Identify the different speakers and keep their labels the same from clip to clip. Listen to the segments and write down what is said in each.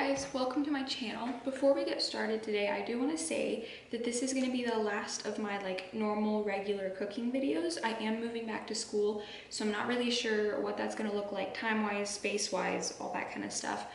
Speaker 1: guys, welcome to my channel. Before we get started today, I do want to say that this is going to be the last of my normal regular cooking videos. I am moving back to school, so I'm not really sure what that's going to look like time-wise, space-wise, all that kind of stuff.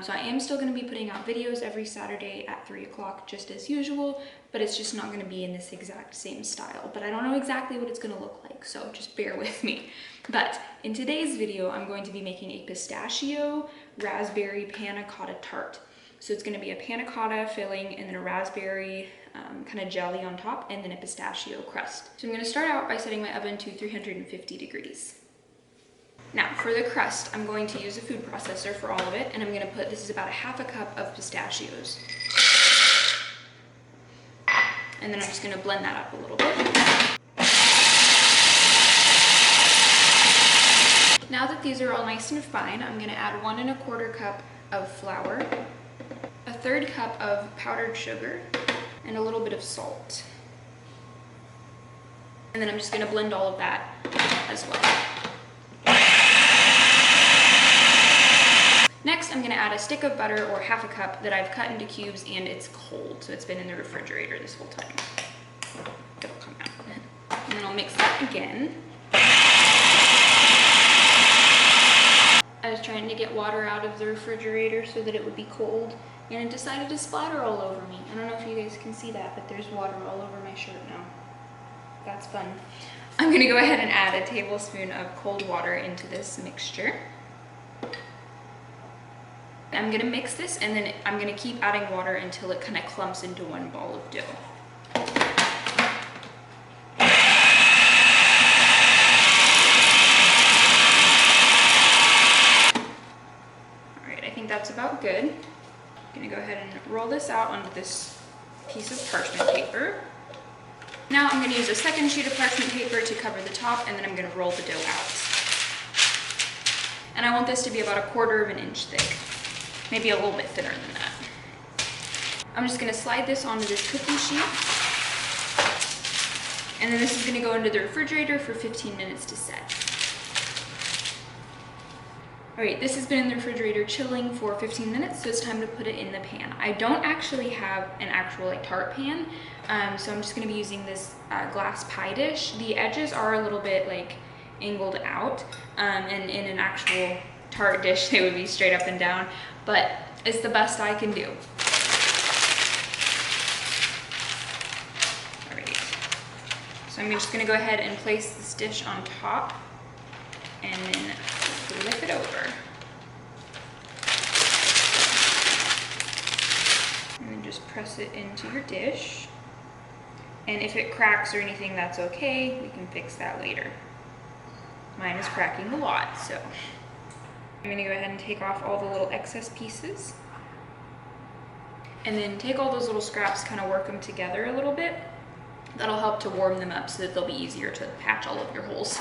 Speaker 1: So I am still going to be putting out videos every Saturday at 3 o'clock just as usual, but it's just not going to be in this exact same style. But I don't know exactly what it's going to look like, so just bear with me. But in today's video, I'm going to be making a pistachio raspberry panna cotta tart. So it's going to be a panna cotta filling and then a raspberry kind of jelly on top and then a pistachio crust. So I'm going to start out by setting my oven to 350 degrees. Now for the crust, I'm going to use a food processor for all of it, and I'm going to put, this is about a half a cup of pistachios. And then I'm just going to blend that up a little bit. Now that these are all nice and fine, I'm going to add 1 1/4 cup of flour, a 1/3 cup of powdered sugar, and a little bit of salt. And then I'm just going to blend all of that as well. Next, I'm going to add a stick of butter, or half a cup, that I've cut into cubes, and it's cold, so it's been in the refrigerator this whole time. It'll come out. And then I'll mix that again. I was trying to get water out of the refrigerator so that it would be cold, and it decided to splatter all over me. I don't know if you guys can see that, but there's water all over my shirt now. That's fun. I'm going to go ahead and add a tablespoon of cold water into this mixture. I'm going to mix this, and then I'm going to keep adding water until it kind of clumps into one ball of dough. Alright, I think that's about good. I'm going to go ahead and roll this out onto this piece of parchment paper. Now I'm going to use a second sheet of parchment paper to cover the top, and then I'm going to roll the dough out. And I want this to be about 1/4 inch thick. Maybe a little bit thinner than that. I'm just going to slide this onto this cookie sheet. And then this is going to go into the refrigerator for 15 minutes to set. Alright, this has been in the refrigerator chilling for 15 minutes, so it's time to put it in the pan. I don't actually have an actual tart pan, so I'm just going to be using this glass pie dish. The edges are a little bit angled out, and in an actual tart dish they would be straight up and down, but it's the best I can do. Alright, so I'm just going to go ahead and place this dish on top and then flip it over. And then just press it into your dish. And if it cracks or anything, that's okay. We can fix that later. Mine is cracking a lot, so I'm going to go ahead and take off all the little excess pieces. And then take all those little scraps, kind of work them together a little bit. That'll help to warm them up so that they'll be easier to patch all of your holes.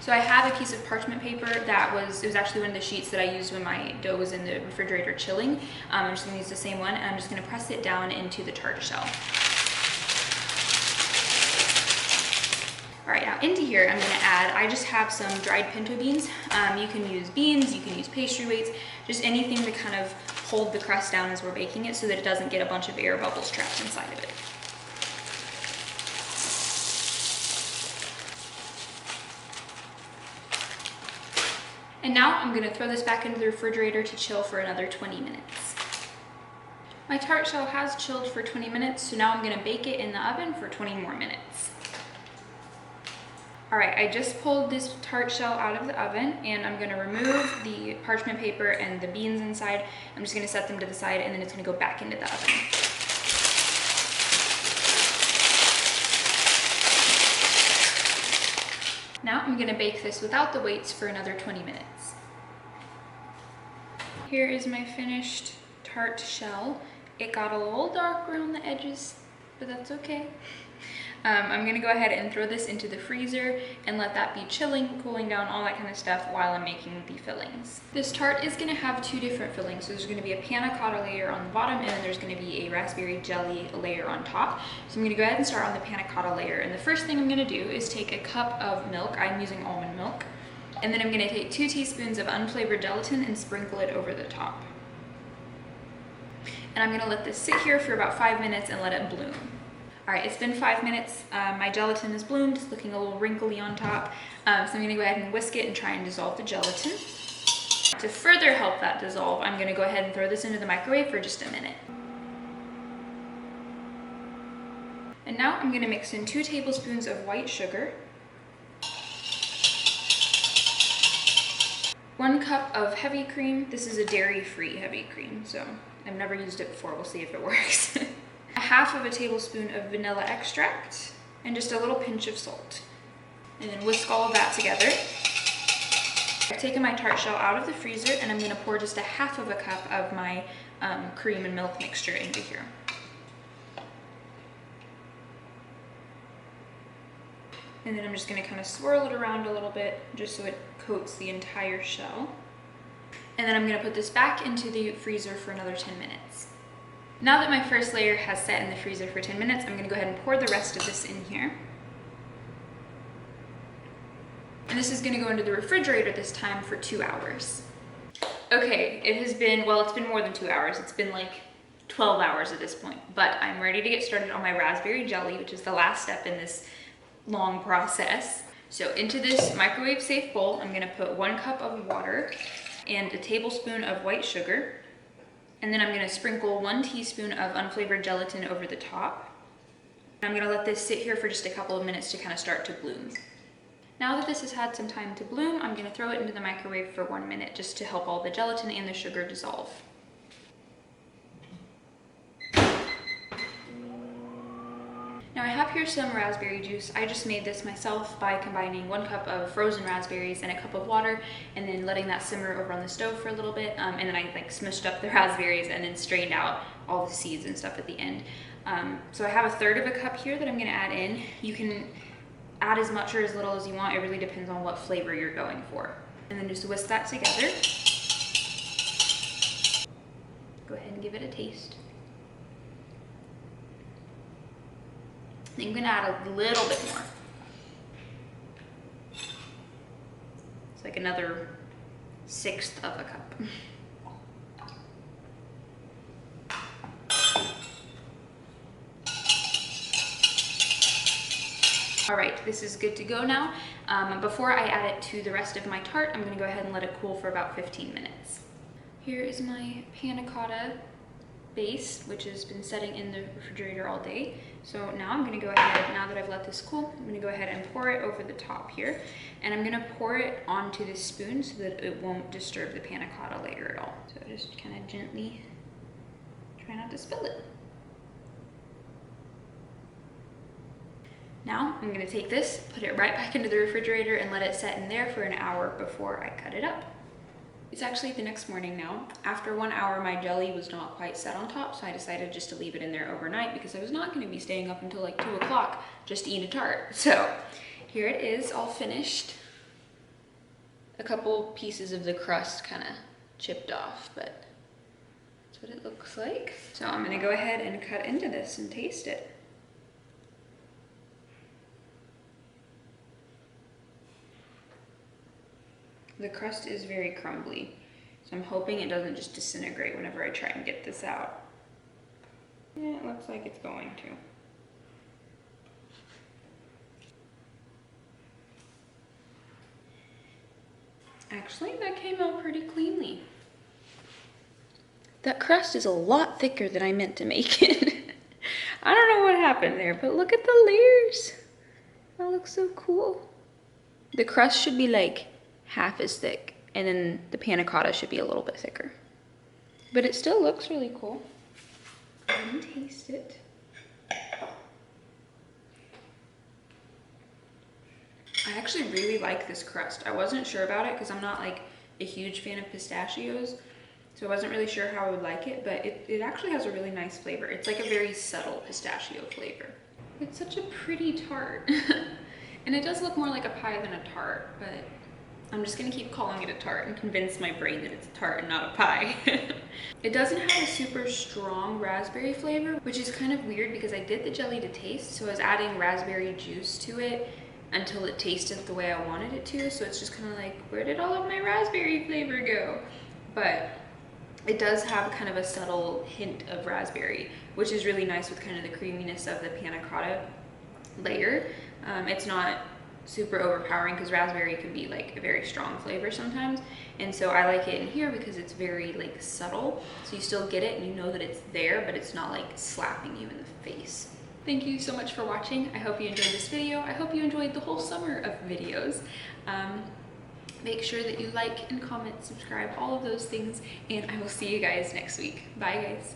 Speaker 1: So I have a piece of parchment paper it was actually one of the sheets that I used when my dough was in the refrigerator chilling. I'm just going to use the same one, and I'm just going to press it down into the tart shell. Alright, now into here I'm going to add, I just have some dried pinto beans. You can use beans, you can use pastry weights, just anything to kind of hold the crust down as we're baking it so that it doesn't get a bunch of air bubbles trapped inside of it. And now I'm going to throw this back into the refrigerator to chill for another 20 minutes. My tart shell has chilled for 20 minutes, so now I'm going to bake it in the oven for 20 more minutes. Alright, I just pulled this tart shell out of the oven, and I'm going to remove the parchment paper and the beans inside. I'm just going to set them to the side, and then it's going to go back into the oven. Now I'm going to bake this without the weights for another 20 minutes. Here is my finished tart shell. It got a little dark around the edges, but that's okay. I'm gonna go ahead and throw this into the freezer and let that be chilling, cooling down, all that kind of stuff while I'm making the fillings. This tart is gonna have two different fillings. So there's gonna be a panna cotta layer on the bottom, and then there's gonna be a raspberry jelly layer on top. So I'm gonna go ahead and start on the panna cotta layer. And the first thing I'm gonna do is take a cup of milk. I'm using almond milk. And then I'm gonna take 2 teaspoons of unflavored gelatin and sprinkle it over the top. And I'm gonna let this sit here for about 5 minutes and let it bloom. All right, it's been 5 minutes. My gelatin is bloomed, it's looking a little wrinkly on top. So I'm gonna go ahead and whisk it and try and dissolve the gelatin. To further help that dissolve, I'm gonna go ahead and throw this into the microwave for just a minute. And now I'm gonna mix in 2 tablespoons of white sugar, 1 cup of heavy cream. This is a dairy-free heavy cream, so I've never used it before. We'll see if it works. 1/2 of a tablespoon of vanilla extract, and just a little pinch of salt. And then whisk all of that together. I've taken my tart shell out of the freezer, and I'm gonna pour just 1/2 of a cup of my cream and milk mixture into here. And then I'm just gonna kind of swirl it around a little bit just so it coats the entire shell. And then I'm gonna put this back into the freezer for another 10 minutes. Now that my first layer has set in the freezer for 10 minutes, I'm gonna go ahead and pour the rest of this in here. And this is gonna go into the refrigerator this time for 2 hours. Okay, it has been, well, it's been more than 2 hours. It's been like 12 hours at this point, but I'm ready to get started on my raspberry jelly, which is the last step in this long process. So into this microwave safe bowl, I'm gonna put 1 cup of water and a tablespoon of white sugar. And then I'm gonna sprinkle 1 teaspoon of unflavored gelatin over the top. I'm gonna let this sit here for just a couple of minutes to kind of start to bloom. Now that this has had some time to bloom, I'm gonna throw it into the microwave for 1 minute just to help all the gelatin and the sugar dissolve. Now I have here some raspberry juice. I just made this myself by combining 1 cup of frozen raspberries and a cup of water, and then letting that simmer over on the stove for a little bit. And then I like smushed up the raspberries and then strained out all the seeds and stuff at the end. So I have 1/3 of a cup here that I'm gonna add in. You can add as much or as little as you want. It really depends on what flavor you're going for. And then just whisk that together. Go ahead and give it a taste. I'm gonna add a little bit more. It's like another 1/6 of a cup. All right, this is good to go now. Before I add it to the rest of my tart, I'm gonna go ahead and let it cool for about 15 minutes. Here is my panna cotta base, which has been setting in the refrigerator all day. So now I'm gonna go ahead, now that I've let this cool, I'm gonna go ahead and pour it over the top here. And I'm gonna pour it onto this spoon so that it won't disturb the panna cotta layer at all. So just kind of gently try not to spill it. Now I'm gonna take this, put it right back into the refrigerator and let it set in there for an hour before I cut it up. It's actually the next morning now. After 1 hour, my jelly was not quite set on top, so I decided just to leave it in there overnight because I was not gonna be staying up until like 2 o'clock just to eat a tart. So here it is, all finished. A couple pieces of the crust kind of chipped off, but that's what it looks like. So I'm gonna go ahead and cut into this and taste it. The crust is very crumbly, so I'm hoping it doesn't just disintegrate whenever I try and get this out. Yeah, it looks like it's going to. Actually, that came out pretty cleanly. That crust is a lot thicker than I meant to make it. I don't know what happened there, but look at the layers. That looks so cool. The crust should be like half as thick, and then the panna cotta should be a little bit thicker. But it still looks really cool. Go ahead and taste it. I actually really like this crust. I wasn't sure about it because I'm not like a huge fan of pistachios, so I wasn't really sure how I would like it, but it actually has a really nice flavor. It's like a very subtle pistachio flavor. It's such a pretty tart. And it does look more like a pie than a tart, but I'm just gonna keep calling it a tart and convince my brain that it's a tart and not a pie. It doesn't have a super strong raspberry flavor, which is kind of weird because I did the jelly to taste, so I was adding raspberry juice to it until it tasted the way I wanted it to, so it's just kind of like, where did all of my raspberry flavor go? But it does have kind of a subtle hint of raspberry, which is really nice with kind of the creaminess of the panna cotta layer. It's not super overpowering because raspberry can be like a very strong flavor sometimes, and so I like it in here because it's very like subtle, so you still get it and you know that it's there, but it's not like slapping you in the face. Thank you so much for watching. I hope you enjoyed this video. I hope you enjoyed the whole summer of videos. Make sure that you like and comment, subscribe, all of those things, and I will see you guys next week. Bye guys.